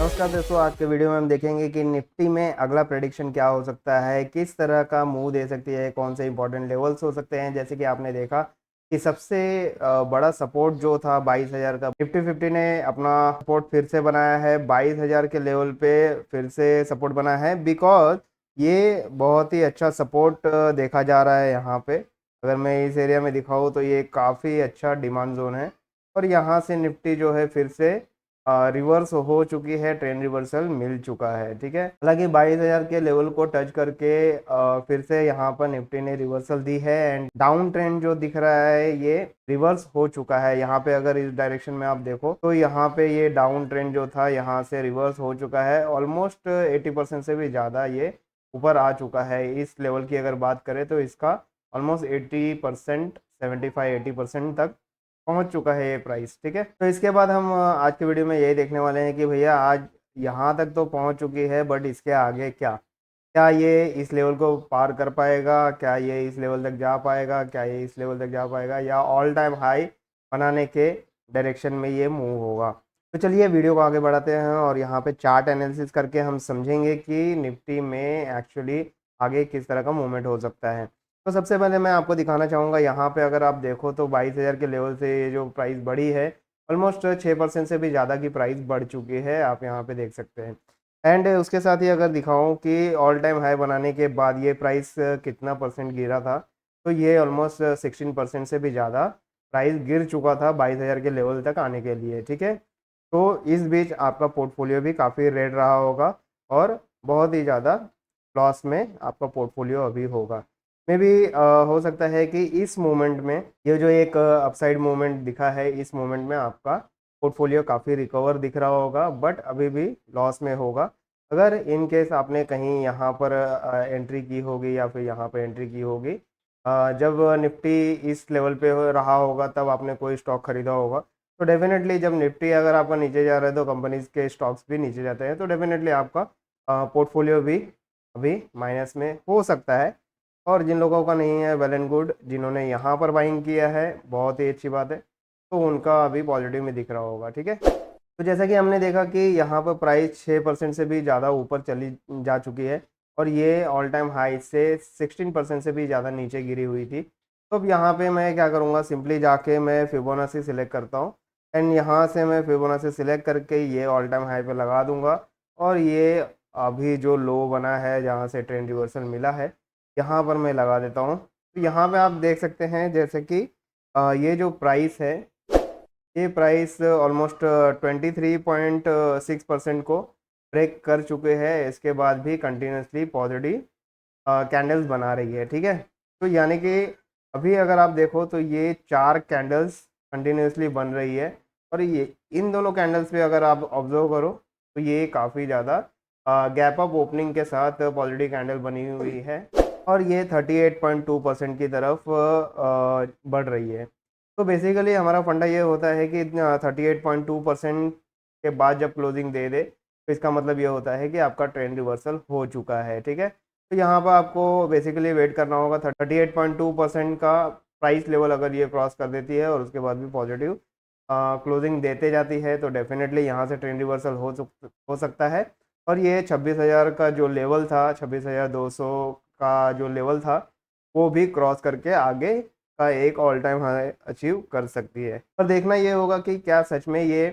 नमस्कार दोस्तों, आज के वीडियो में हम देखेंगे कि निफ्टी में अगला प्रेडिक्शन क्या हो सकता है, किस तरह का मूव दे सकती है, कौन से इंपॉर्टेंट लेवल्स हो सकते हैं। जैसे कि आपने देखा कि सबसे बड़ा सपोर्ट जो था 22,000 का, निफ्टी 50 ने अपना सपोर्ट फिर से बनाया है 22,000 के लेवल पे, फिर से सपोर्ट बना है बिकॉज ये बहुत ही अच्छा सपोर्ट देखा जा रहा है यहाँ पे। अगर मैं इस एरिया में दिखाऊँ तो ये काफ़ी अच्छा डिमांड जोन है और यहाँ से निफ्टी जो है फिर से रिवर्स हो चुकी है, ट्रेंड रिवर्सल मिल चुका है। ठीक है, हालांकि 22,000 के लेवल को टच करके फिर से यहाँ पर निफ्टी ने रिवर्सल दी है एंड डाउन ट्रेंड जो दिख रहा है ये रिवर्स हो चुका है। यहाँ पे अगर इस डायरेक्शन में आप देखो तो यहाँ पे ये डाउन ट्रेंड जो था यहाँ से रिवर्स हो चुका है, ऑलमोस्ट 80% से भी ज़्यादा ये ऊपर आ चुका है। इस लेवल की अगर बात करें तो इसका ऑलमोस्ट 80%, 75-80% तक पहुंच चुका है ये प्राइस। ठीक है, तो इसके बाद हम आज के वीडियो में यही देखने वाले हैं कि भैया आज यहाँ तक तो पहुंच चुकी है बट इसके आगे क्या, क्या ये इस लेवल को पार कर पाएगा, क्या ये इस लेवल तक जा पाएगा, क्या ये इस लेवल तक जा पाएगा या ऑल टाइम हाई बनाने के डायरेक्शन में ये मूव होगा। तो चलिए वीडियो को आगे बढ़ाते हैं और यहाँ पे चार्ट एनालिसिस करके हम समझेंगे कि निफ्टी में एक्चुअली आगे किस तरह का मूवमेंट हो सकता है। तो सबसे पहले मैं आपको दिखाना चाहूँगा, यहाँ पे अगर आप देखो तो 22,000 के लेवल से ये जो प्राइस बढ़ी है ऑलमोस्ट 6% से भी ज़्यादा की प्राइस बढ़ चुकी है, आप यहाँ पे देख सकते हैं। एंड उसके साथ ही अगर दिखाऊं कि ऑल टाइम हाई बनाने के बाद ये प्राइस कितना परसेंट गिरा था, तो ये ऑलमोस्ट 16% से भी ज़्यादा प्राइस गिर चुका था 22,000 के लेवल तक आने के लिए। ठीक है, तो इस बीच आपका पोर्टफोलियो भी काफ़ी रेड रहा होगा और बहुत ही ज़्यादा लॉस में आपका पोर्टफोलियो अभी होगा। मे भी हो सकता है कि इस मोमेंट में ये जो एक अपसाइड मोमेंट दिखा है, इस मोमेंट में आपका पोर्टफोलियो काफ़ी रिकवर दिख रहा होगा बट अभी भी लॉस में होगा। अगर इन केस आपने कहीं यहाँ पर एंट्री की होगी या फिर यहाँ पर एंट्री की होगी, जब निफ्टी इस लेवल पे रहा होगा तब आपने कोई स्टॉक खरीदा होगा, तो डेफिनेटली जब निफ्टी अगर आपका नीचे जा रहा है तो कंपनीज के स्टॉक्स भी नीचे जाते हैं, तो डेफिनेटली आपका पोर्टफोलियो भी अभी माइनस में हो सकता है। और जिन लोगों का नहीं है वेल एंड गुड, जिन्होंने यहाँ पर बाइंग किया है बहुत ही अच्छी बात है, तो उनका अभी पॉजिटिव में दिख रहा होगा। ठीक है, तो जैसा कि हमने देखा कि यहाँ पर प्राइस 6% से भी ज़्यादा ऊपर चली जा चुकी है और ये ऑल टाइम हाई से 16% से भी ज़्यादा नीचे गिरी हुई थी। तो अब यहाँ पे मैं क्या करूँगा, सिंपली जाके मैं फिबोनाची सिलेक्ट करता हूँ एंड यहाँ से मैं फिबोनाची सिलेक्ट करके ये ऑल टाइम हाई पे लगा दूंगा और ये अभी जो लो बना है जहाँ से ट्रेंड रिवर्सल मिला है यहाँ पर मैं लगा देता हूँ। तो यहाँ पे आप देख सकते हैं जैसे कि ये जो प्राइस है, ये प्राइस ऑलमोस्ट 23.6% को ब्रेक कर चुके हैं, इसके बाद भी कंटिन्यूसली पॉजिटिव कैंडल्स बना रही है। ठीक है, तो यानी कि अभी अगर आप देखो तो ये 4 कैंडल्स कंटिन्यूसली बन रही है और ये इन दोनों कैंडल्स पे अगर आप ऑब्जर्व करो तो ये काफ़ी ज़्यादा गैप अप ओपनिंग के साथ पॉजिटिव कैंडल बनी हुई है और ये 38.2% की तरफ बढ़ रही है। तो बेसिकली हमारा फंडा ये होता है कि 38.2% के बाद जब क्लोजिंग दे दे तो इसका मतलब ये होता है कि आपका ट्रेंड रिवर्सल हो चुका है। ठीक है, तो यहाँ पर आपको बेसिकली वेट करना होगा 38.2% का प्राइस लेवल अगर ये क्रॉस कर देती है और उसके बाद भी पॉजिटिव क्लोजिंग देते जाती है तो डेफिनेटली यहाँ से ट्रेंड रिवर्सल हो सकता है और ये 26,000 का जो लेवल था, 26,200 का जो लेवल था, वो भी क्रॉस करके आगे का एक ऑल टाइम हाई अचीव कर सकती है। पर देखना ये होगा कि क्या सच में ये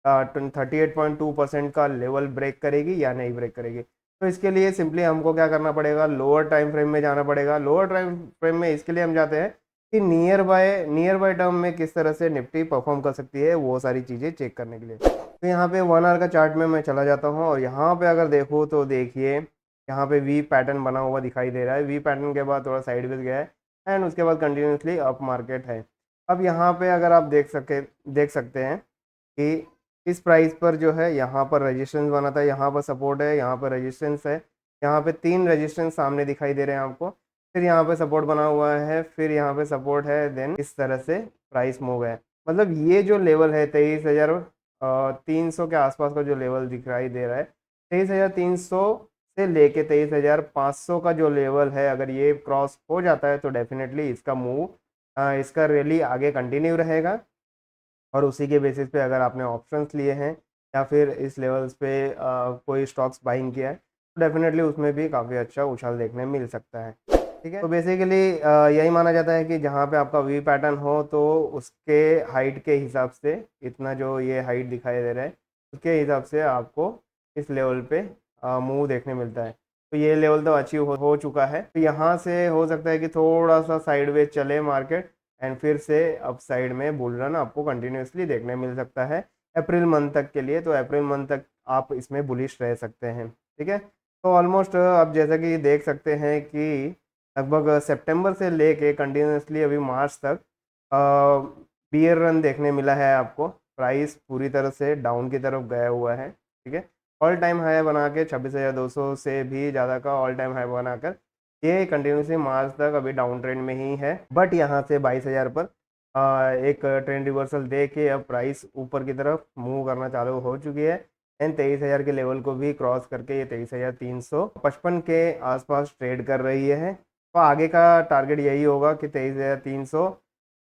38.2% का लेवल ब्रेक करेगी या नहीं ब्रेक करेगी। तो इसके लिए सिंपली हमको क्या करना पड़ेगा, लोअर टाइम फ्रेम में जाना पड़ेगा। लोअर टाइम फ्रेम में इसके लिए हम जाते हैं कि नियर बाय टर्म में किस तरह से निफ्टी परफॉर्म कर सकती है, वो सारी चीज़ें चेक करने के लिए। तो यहाँ पे 1 आवर का चार्ट में मैं चला जाता हूँ और यहाँ पे अगर देखो तो देखिए यहाँ पे वी पैटर्न बना हुआ दिखाई दे रहा है। वी पैटर्न के बाद थोड़ा साइडवेज गया है एंड उसके बाद कंटिन्यूसली अप मार्केट है। अब यहाँ पे अगर आप देख सकते हैं कि इस प्राइस पर जो है यहाँ पर रेजिस्टेंस बना था, यहाँ पर सपोर्ट है, यहाँ पर रेजिस्टेंस है, यहाँ पे 3 रेजिस्टेंस सामने दिखाई दे रहे हैं आपको, फिर यहाँ पे सपोर्ट बना हुआ है, फिर यहाँ पे सपोर्ट है, देन इस तरह से प्राइस मूव है। मतलब ये जो लेवल है 23,300 के आसपास का जो लेवल दिखाई दे रहा है, 23,300 से लेके 23,500 का जो लेवल है, अगर ये क्रॉस हो जाता है तो डेफिनेटली इसका मूव, इसका रैली आगे कंटिन्यू रहेगा और उसी के बेसिस पे अगर आपने ऑप्शंस लिए हैं या फिर इस लेवल्स पे कोई स्टॉक्स बाइंग किया है, तो डेफिनेटली उसमें भी काफ़ी अच्छा उछाल देखने मिल सकता है। ठीक है, तो बेसिकली यही माना जाता है कि जहाँ पे आपका वी पैटर्न हो तो उसके हाइट के हिसाब से, इतना जो ये हाइट दिखाई दे रहा है उसके हिसाब से आपको इस लेवल पे मूव देखने मिलता है। तो ये लेवल तो अचीव हो चुका है, तो यहाँ से हो सकता है कि थोड़ा सा साइडवेज चले मार्केट एंड फिर से अप साइड में बुल रन आपको कंटिन्यूसली देखने मिल सकता है अप्रैल मंथ तक के लिए। तो अप्रैल मंथ तक आप इसमें बुलिश रह सकते हैं। ठीक है, तो ऑलमोस्ट आप जैसा कि देख सकते हैं कि लगभग सितंबर से लेके कंटिन्यूसली अभी मार्च तक बियर रन देखने मिला है आपको। प्राइस पूरी तरह से डाउन की तरफ गया हुआ है। ठीक है, ऑल टाइम हाई बना के 26,200 से भी ज़्यादा का ऑल टाइम हाई बनाकर ये कंटिन्यूसली मार्च तक अभी डाउन ट्रेंड में ही है। बट यहाँ से 22,000 पर एक ट्रेंड रिवर्सल दे के अब प्राइस ऊपर की तरफ मूव करना चालू हो चुकी है एंड 23,000 के लेवल को भी क्रॉस करके ये 23,355 के आसपास ट्रेड कर रही है। तो आगे का टारगेट यही होगा कि 23,300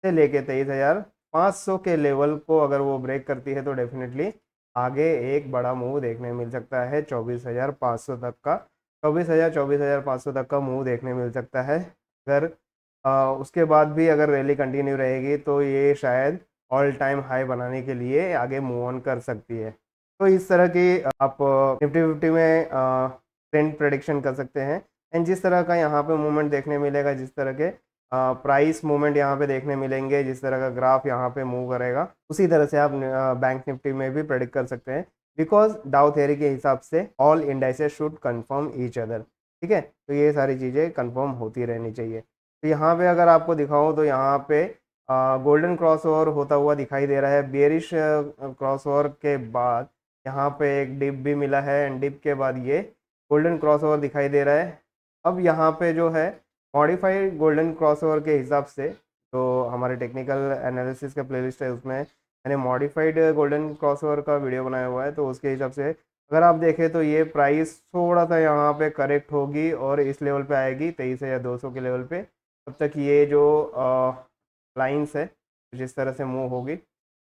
से लेके 23,500 के लेवल को अगर वो ब्रेक करती है तो डेफिनेटली आगे एक बड़ा मूव देखने मिल सकता है 24,500 तक का। 24,500 तक का मूव देखने मिल सकता है। अगर उसके बाद भी अगर रैली कंटिन्यू रहेगी तो ये शायद ऑल टाइम हाई बनाने के लिए आगे मूव ऑन कर सकती है। तो इस तरह की आप निफ्टी फिफ्टी में ट्रेंड प्रेडिक्शन कर सकते हैं एंड जिस तरह का यहाँ पे मूवमेंट देखने मिलेगा, जिस तरह के प्राइस मूवमेंट यहाँ पे देखने मिलेंगे, जिस तरह का ग्राफ यहाँ पे मूव करेगा, उसी तरह से आप बैंक निफ्टी में भी प्रेडिक्ट कर सकते हैं। बिकॉज डाउ थ्योरी के हिसाब से all indices should confirm each other. ठीक है, तो ये सारी चीज़ें कंफर्म होती रहनी चाहिए। तो यहाँ पे अगर आपको दिखाऊँ तो यहाँ पे गोल्डन क्रॉस ओवर होता हुआ दिखाई दे रहा है। बेरिश क्रॉस ओवर के बाद यहाँ पे एक डिप भी मिला है एंड डिप के बाद ये गोल्डन क्रॉस ओवर दिखाई दे रहा है। अब यहाँ पे जो है मॉडिफाइड गोल्डन क्रॉसओवर के हिसाब से, तो हमारे टेक्निकल एनालिसिस का प्लेलिस्ट है उसमें मैंने मॉडिफाइड गोल्डन क्रॉसओवर का वीडियो बनाया हुआ है। तो उसके हिसाब से अगर आप देखें तो ये प्राइस थोड़ा सा यहाँ पे करेक्ट होगी और इस लेवल पे आएगी 23,200 के लेवल पे। तब तक ये जो लाइंस है जिस तरह से मूव होगी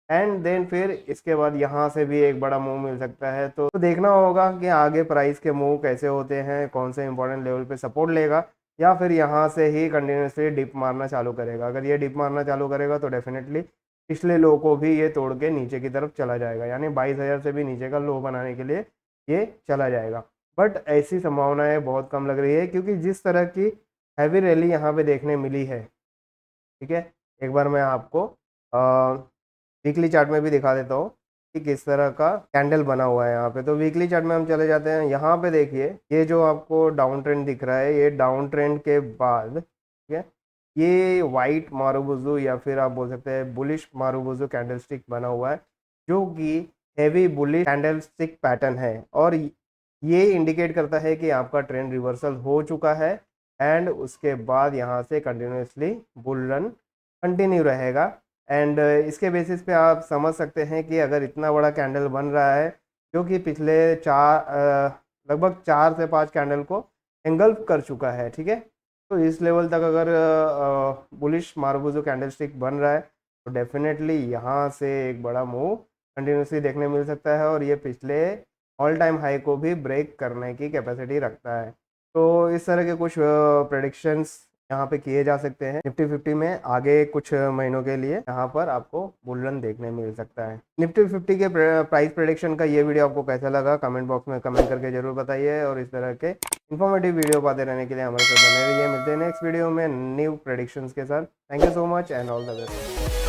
एंड देन फिर इसके बाद यहाँ से भी एक बड़ा मूव मिल सकता है। तो देखना होगा कि आगे प्राइस के मूव कैसे होते हैं, कौन से इंपॉर्टेंट लेवल पे सपोर्ट लेगा या फिर यहाँ से ही कंटिन्यूसली डिप मारना चालू करेगा। अगर ये डिप मारना चालू करेगा तो डेफिनेटली पिछले लो को भी ये तोड़ के नीचे की तरफ चला जाएगा, यानी 22,000 से भी नीचे का लो बनाने के लिए ये चला जाएगा। बट ऐसी संभावनाएं बहुत कम लग रही है क्योंकि जिस तरह की हैवी रैली यहाँ पे देखने मिली है। ठीक है, एक बार मैं आपको वीकली चार्ट में भी दिखा देता हूँ कि किस तरह का कैंडल बना हुआ है यहाँ पे। तो वीकली चार्ट में हम चले जाते हैं। यहाँ पे देखिए ये जो आपको डाउन ट्रेंड दिख रहा है, ये डाउन ट्रेंड के बाद ठीक है ये वाइट मारुबुजू या फिर आप बोल सकते हैं बुलिश मारुबुजू कैंडल स्टिक बना हुआ है, जो कि heavy bullish candle stick pattern है और ये इंडिकेट करता है कि आपका ट्रेंड रिवर्सल हो चुका है एंड उसके बाद यहाँ से कंटिन्यूसली बुल रन कंटिन्यू रहेगा। एंड इसके बेसिस पे आप समझ सकते हैं कि अगर इतना बड़ा कैंडल बन रहा है जो कि पिछले लगभग 4 से 5 कैंडल को एंगल्फ कर चुका है। ठीक है, तो इस लेवल तक अगर बुलिश मारुबुजू कैंडल स्टिक बन रहा है तो डेफिनेटली यहाँ से एक बड़ा मूव कंटिन्यूसली देखने मिल सकता है और ये पिछले ऑल टाइम हाई को भी ब्रेक करने की कैपेसिटी रखता है। तो इस तरह के कुछ प्रेडिक्शंस यहाँ पे किए जा सकते हैं निफ्टी फिफ्टी में आगे कुछ महीनों के लिए। यहाँ पर आपको बुल रन देखने मिल सकता है। निफ्टी फिफ्टी के प्राइस प्रेडिक्शन का ये वीडियो आपको कैसा लगा कमेंट बॉक्स में कमेंट करके जरूर बताइए और इस तरह के इन्फॉर्मेटिव वीडियो पाते रहने के लिए हमारे साथ बने रहिए। मिलते हैं नेक्स्ट वीडियो में न्यू प्रेडिक्शंस के साथ। Thank you so much and all the best.